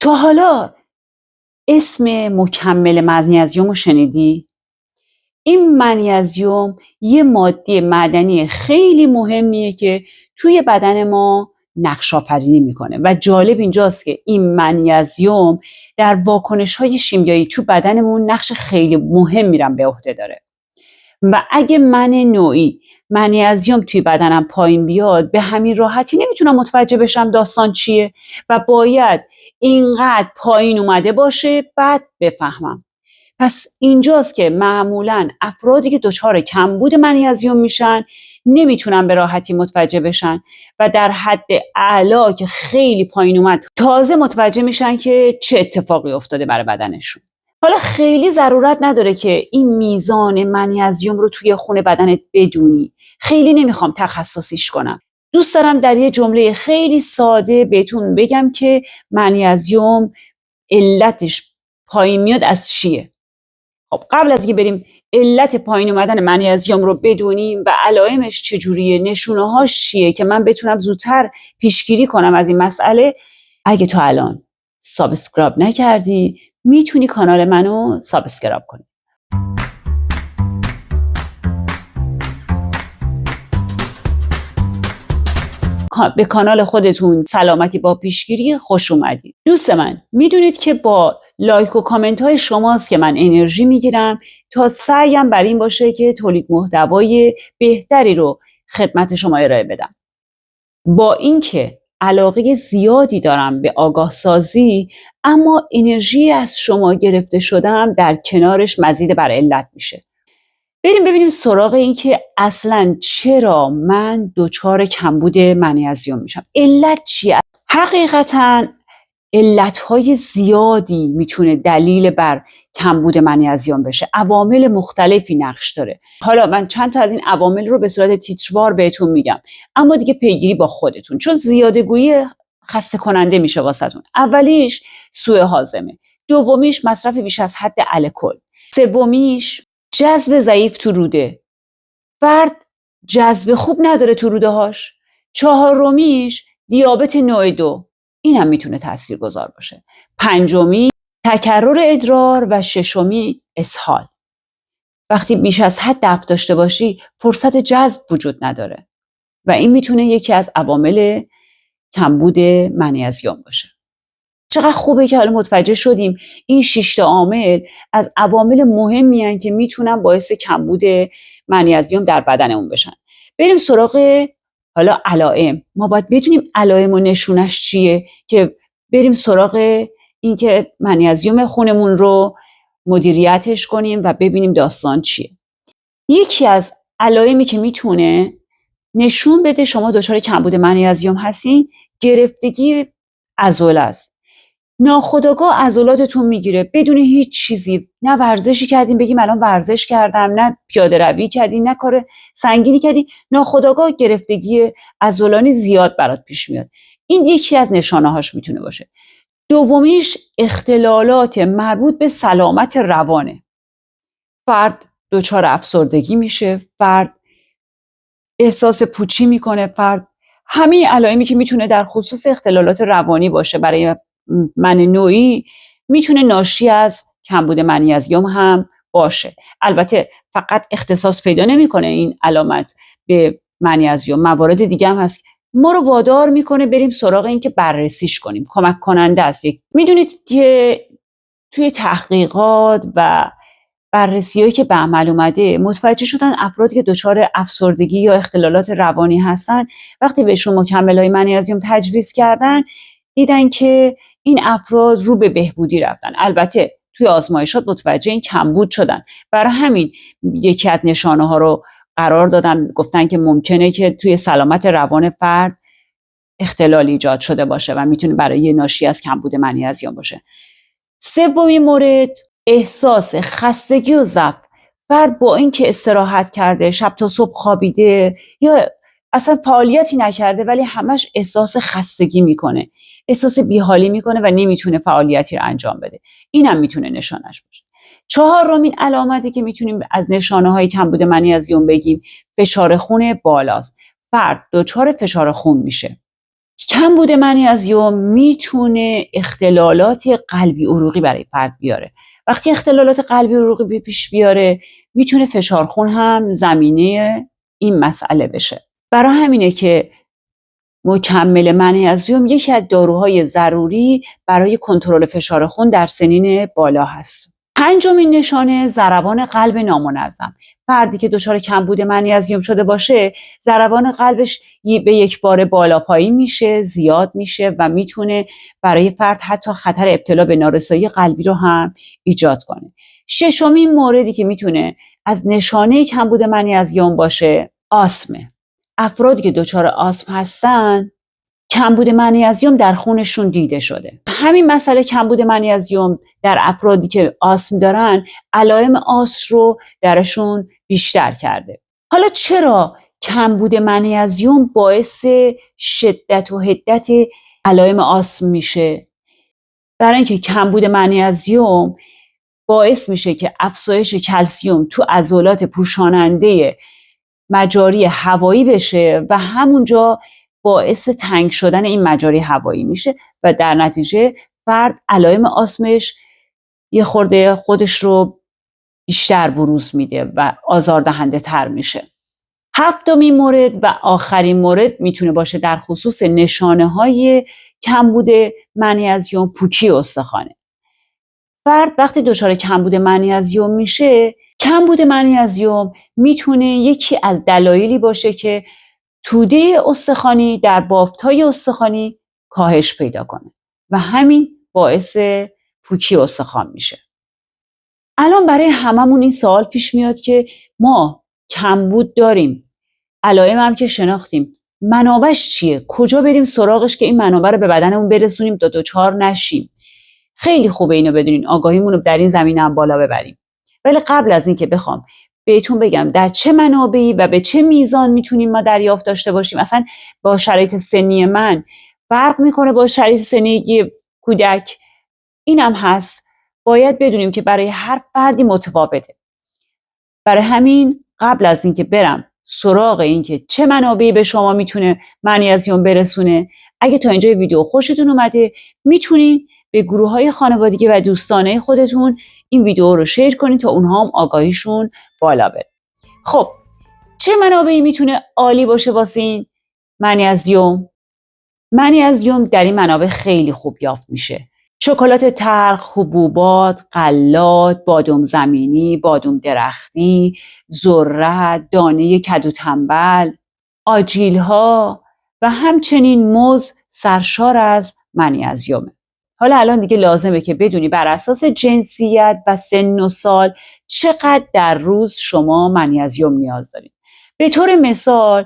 تا حالا اسم مکمل منیزیم رو شنیدی؟ این منیزیم یه ماده معدنی خیلی مهمیه که توی بدن ما نقش آفرینی میکنه و جالب اینجاست که این منیزیم در واکنش‌های شیمیایی تو بدنمون نقش خیلی مهمی رو به عهده داره و اگه من نوعی منیزیم توی بدنم پایین بیاد به همین راحتی نمیتونم متوجه بشم داستان چیه و باید اینقدر پایین اومده باشه بعد بفهمم. پس اینجاست که معمولاً افرادی که دچار کمبود منیزیم میشن نمیتونن به راحتی متوجه بشن و در حد اعلا که خیلی پایین اومد تازه متوجه میشن که چه اتفاقی افتاده برای بدنشون. حالا خیلی ضرورت نداره که این میزان منیزیم رو توی خون بدنت بدونی. خیلی نمیخوام تخصصیش کنم. دوست دارم در یه جمله خیلی ساده بهتون بگم که منیزیم علتش پایین میاد از چیه. خب قبل از اینکه بریم علت پایین اومدن منیزیم رو بدونیم و علائمش چجوریه، نشونه‌هاش چیه که من بتونم زودتر پیشگیری کنم از این مسئله، اگه تو الان سابسکرایب نکردی میتونی کانال منو سابسکرایب کنی. به کانال خودتون سلامتی با پیشگیری خوش اومدید. دوست من میدونید که با لایک و کامنت های شماست که من انرژی میگیرم تا سعیم بر این باشه که تولید محتوای بهتری رو خدمت شما ارائه بدم. با اینکه علاقه زیادی دارم به آگاه سازی، اما انرژی از شما گرفته شدم در کنارش مزید بر علت میشه. بریم ببینیم سراغ این که اصلاً چرا من دچار کمبود منیزیم میشم. علت چیه؟ حقیقتاً علتهای زیادی میتونه دلیل بر کمبود منیزیم بشه. عوامل مختلفی نقش داره. حالا من چند تا از این عوامل رو به صورت تیتروار بهتون میگم، اما دیگه پیگیری با خودتون، چون زیاده گویی خسته کننده میشه واسهتون. اولیش سوء هاضمه، دومیش مصرف بیش از حد الکل، سومیش جذب ضعیف تو روده، فرد جذب خوب نداره تو روده هاش، چهارمیش دیابت نوع 2، این هم میتونه تاثیرگذار باشه، پنجمی تکرر ادرار و ششمی اسهال. وقتی بیش از حد دفع داشته باشی فرصت جذب وجود نداره و این میتونه یکی از عوامل کمبود منیزیم باشه. چقدر خوبه که حالا متوجه شدیم این 6 تا عامل از عوامل مهمی هستند که میتونن باعث کمبود منیزیم در بدنمون بشن. بریم سراغ حالا علائم. ما باید بدونیم علائم و نشونش چیه که بریم سراغ این که منیزیم خونمون رو مدیریتش کنیم و ببینیم داستان چیه. یکی از علائمی که میتونه نشون بده شما دچار کمبود منیزیم هستین، گرفتگی عضله است. ناخودآگاه عضلاتتون میگیره بدون هیچ چیزی، نه ورزشی کردین بگیم الان ورزش کردم، نه پیاده روی کردین، نه کار سنگینی کردین، ناخودآگاه گرفتگی عضلانی زیاد برات پیش میاد. این یکی از نشانه هاش میتونه باشه. دومیش اختلالات مربوط به سلامت روانه. فرد دچار افسردگی میشه، فرد احساس پوچی میکنه، فرد همه علائمی که میتونه در خصوص اختلالات روانی باشه برای من نوعی میتونه ناشی از کمبود منیزیم هم باشه. البته فقط اختصاص پیدا نمیکنه این علامت به منیزیم، موارد دیگه هم هست ما رو وادار میکنه بریم سراغ این که بررسیش کنیم، کمک کننده است. میدونید که توی تحقیقات و بررسی‌هایی که به عمل اومده متوجه شدن افرادی که دچار افسردگی یا اختلالات روانی هستن وقتی بهشون مکمل‌های منیزیم تجویز کردن دیدن که این افراد رو به بهبودی رفتن. البته توی آزمایشات متوجه این کمبود شدن، برای همین یکی از نشانه‌ها رو قرار دادن، گفتن که ممکنه که توی سلامت روان فرد اختلال ایجاد شده باشه و میتونه برای ناشی از کمبود منیزیم باشه. سومین مورد احساس خستگی و ضعف. فرد با اینکه استراحت کرده، شب تا صبح خوابیده یا اصلا فعالیتی نکرده ولی همش احساس خستگی میکنه، احساس بیحالی میکنه و نمیتونه فعالیتی رو انجام بده. این هم میتونه نشانش باشه. چهارمین علامتی که میتونیم از نشانه های کمبود منیزیم بگیم فشار خون بالاست. فرد دچار فشار خون میشه. کمبود منیزیم میتونه اختلالات قلبی عروقی برای فرد بیاره. وقتی اختلالات قلبی عروقی پیش بیاره میتونه فشار خون هم زمینه این مسئله بشه. برای همینه که مکمل منیزیم یکی از داروهای ضروری برای کنترل فشار خون در سنین بالا هست. پنجمین نشانه ضربان قلب نامنظم. فردی که دچار کمبود منیزیم شده باشه ضربان قلبش به یک بار بالا پایین میشه، زیاد میشه و میتونه برای فرد حتی خطر ابتلا به نارسایی قلبی رو هم ایجاد کنه. ششمین موردی که میتونه از نشانه کمبود منیزیم باشه آسمه. افرادی که دچار آسم هستن کمبود منیزیم در خونشون دیده شده. همین مسئله کمبود منیزیم در افرادی که آسم دارن علائم آسم رو درشون بیشتر کرده. حالا چرا کمبود منیزیم باعث شدت و حدت علائم آسم میشه؟ برای اینکه کمبود منیزیم باعث میشه که افزایش کلسیم تو عضلات پوشاننده مجاری هوایی بشه و همونجا باعث تنگ شدن این مجاری هوایی میشه و در نتیجه فرد علائم آسمش یه خورده خودش رو بیشتر بروز میده و آزاردهنده تر میشه. هفتمین مورد و آخرین مورد میتونه باشه در خصوص نشانه های کمبود منیزیم پوکی استخوانه. فرد وقتی دچار کمبود منیزیم میشه، کمبود منیزیم میتونه یکی از دلایلی باشه که توده استخوانی در بافت‌های استخوانی کاهش پیدا کنه و همین باعث پوکی استخوان میشه. الان برای هممون این سوال پیش میاد که ما کمبود داریم، علائم هم که شناختیم، منابعش چیه؟ کجا بریم سراغش که این منابع رو به بدنمون برسونیم تا دچار نشیم؟ خیلی خوبه اینو بدونین، آگاهیمون رو در این زمینه هم بالا ببریم. ولی قبل از این که بخوام بهتون بگم در چه منابعی و به چه میزان میتونیم ما دریافت داشته باشیم، اصلا با شرایط سنی من فرق میکنه با شرایط سنی کودک، اینم هست، باید بدونیم که برای هر فردی متفاوته. برای همین قبل از اینکه برم سراغ این که چه منابعی به شما میتونه منیزیم برسونه، اگه تا اینجای ویدیو خوشتون اومده میتونین به گروه‌های خانوادگی و دوستانه خودتون این ویدیو رو شیر کنید تا اونها هم آگاهیشون بالا بره. خب چه منابعی میتونه عالی باشه واسه این منیزیم؟ منیزیم در این منابع خیلی خوب یافت میشه. شکلات تلخ، حبوبات، غلات، بادام زمینی، بادام درختی، ذره، دانه کدو تنبل، آجیل‌ها و همچنین موز سرشار از منیزیمه. حالا الان دیگه لازمه که بدونی بر اساس جنسیت و سن و سال چقدر در روز شما منیزیم نیاز دارید. به طور مثال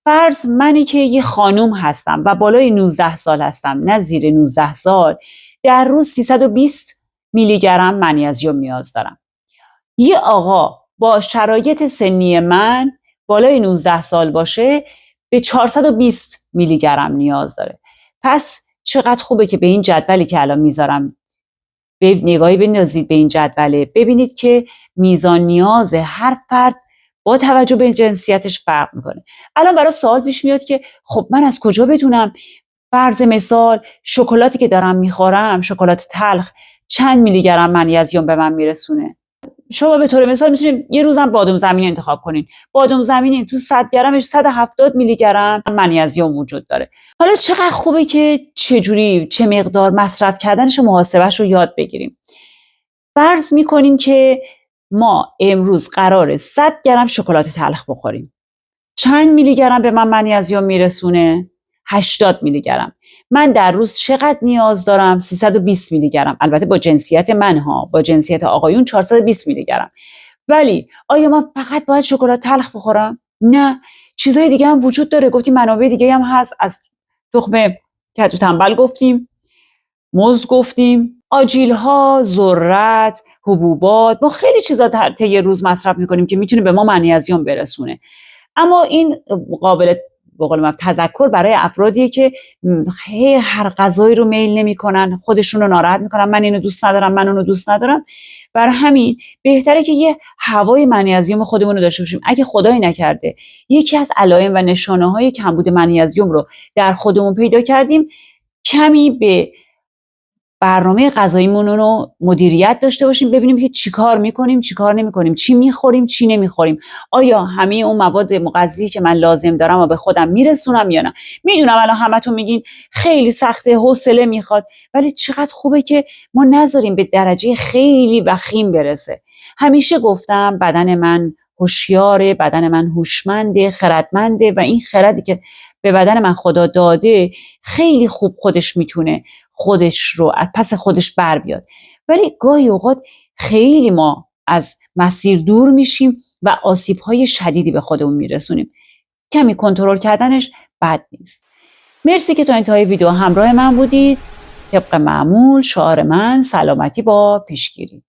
فرض منی که یه خانوم هستم و بالای 19 سال هستم، نه زیر 19 سال، در روز 320 میلی گرم منیزیم نیاز دارم. یه آقا با شرایط سنی من بالای 19 سال باشه به 420 میلی گرم نیاز داره. پس چقدر خوبه که به این جدولی که الان میذارم نگاهی بندازید به این جدوله، ببینید که میزان نیاز هر فرد با توجه به جنسیتش فرق میکنه. الان برای سوال پیش میاد که خب من از کجا بدونم فرض مثال شکلاتی که دارم میخورم، شکلات تلخ، چند میلی گرم منیزیم به من میرسونه؟ شما به طور مثال میتونید یه روزم بادام زمینی انتخاب کنین. بادام زمینی تو 100 گرمش 170 میلی گرم منیزیم وجود داره. حالا چقدر خوبه که چه مقدار مصرف کردنش و محاسبهش رو یاد بگیریم. فرض میکنیم که ما امروز قراره 100 گرم شکلات تلخ بخوریم. چند میلی گرم به من منیزیم میرسونه؟ 80 میلی گرم. من در روز چقدر نیاز دارم؟ 320 میلی گرم. البته با جنسیت من ها، با جنسیت آقایون 420 میلی گرم. ولی آیا من فقط باید شکلات تلخ بخورم؟ نه، چیزای دیگه هم وجود داره. گفتیم منابع دیگه هم هست، از تخم کدو تنبل گفتیم، موز گفتیم، آجیل ها، ذرت، حبوبات، ما خیلی چیزا طی روز مصرف میکنیم که میتونه به ما منیزیم برسونه. اما این قابل به قول معروف تذکر برای افرادیه که هر غذایی رو میل نمیکنن، خودشون رو ناراحت میکنن، من اینو دوست ندارم، من اونو دوست ندارم. برای همین بهتره که یه هوای منیزیم خودمون رو داشته باشیم. اگه خدایی نکرده یکی از علائم و نشانه‌های کمبود منیزیم رو در خودمون پیدا کردیم، کمی به برنامه غذاییمون رو مدیریت داشته باشیم، ببینیم که چیکار میکنیم چیکار نمیکنیم، چی میخوریم چی نمیخوریم، آیا همه اون مواد مغذی که من لازم دارم و به خودم میرسونم یا نه. میدونم الان همتون میگین خیلی سخته، حوصله میخواد، ولی چقدر خوبه که ما نذاریم به درجه خیلی وخیم برسه. همیشه گفتم بدن من هوشیاره، بدن من هوشمنده، خردمنده و این خردی که به بدن من خدا داده خیلی خوب خودش میتونه خودش رو از پس خودش بر بیاد. ولی گاهی اوقات خیلی ما از مسیر دور میشیم و آسیب‌های شدیدی به خودمون میرسونیم. کمی کنترل کردنش بد نیست. مرسی که تا انتهای ویدیو همراه من بودید. طبق معمول شعار من سلامتی با پیشگیری.